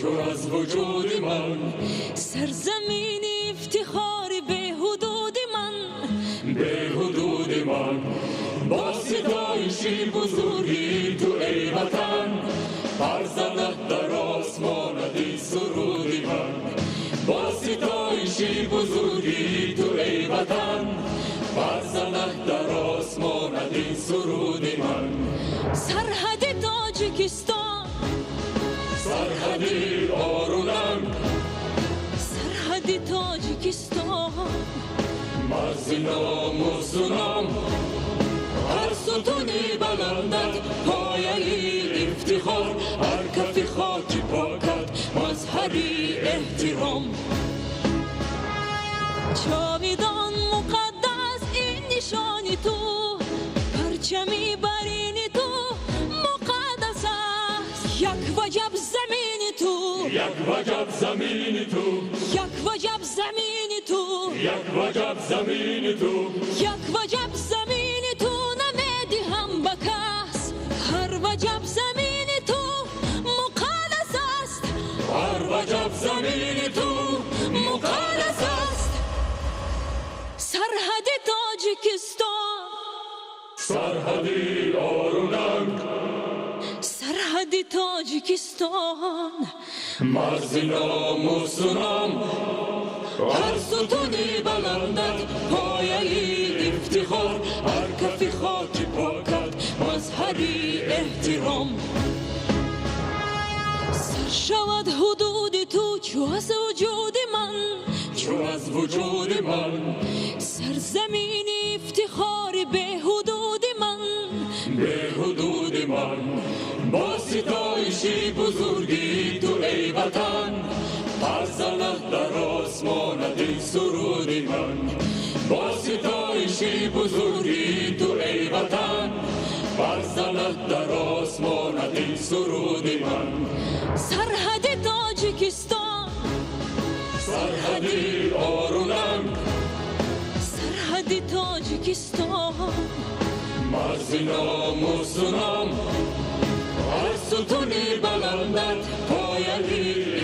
چو از وجود من، سرزمین افتخار به حدود من، به حدود من. با ستایشی بزرگی تو ای وطن، برزند در آسمانت این سرود من. با ستایشی بزرگی تو ای وطن، برزند در آسمانت این سرود من. سرحد تاجیکستان، سرحد آرونم، سرحد تاجیکستان، مرز ناموسونم. هر ستونی بلندت پایه افتخار، هر کف خاکی پاکت مظهری احترام. جاویدان مقدس این نشانی تو، پرچمی برینی تو مقدس است. یک وجب زمینی تو، یک وجب زمینی تو، یک وجب زمینی تو، یک وجب زمینی تو، یک وجب زمینی تو نمیدی هم بکس. هر وجب زمینی تو مقدس است، هر وجب زمینی تو مقدس است. سرحد تاجیکستان، سرحد آروننگ، سرحد تاجیکستان، مرز ناموسونم. هر ستونی بلندت پایه افتخار، هر کف خاکی پاکت مظهری احترام. سر شود حدود تو چو از وجود من، چو از وجود من. سرزمین افتخار به حدود من، به حدود من. با ستایشی بزرگی تو ای وطن، برزند در آسمانت این سرود من. با ستایشی بزرگی تو ای وطن، برزند در آسمانت این سرود من. سرحد تاجیکستان، سرحد آروننگ، سرحد تاجیکستان، مرز ناموسونم. هر ستونی بلندت پایه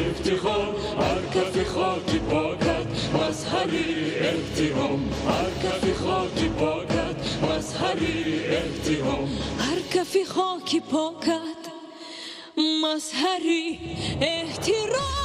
افتخار، هر کف خاکی پاکت مظهری احترام. هر کف خاکی پاکت مظهری احترام. هر کف خاکی پاکت مظهری احترام.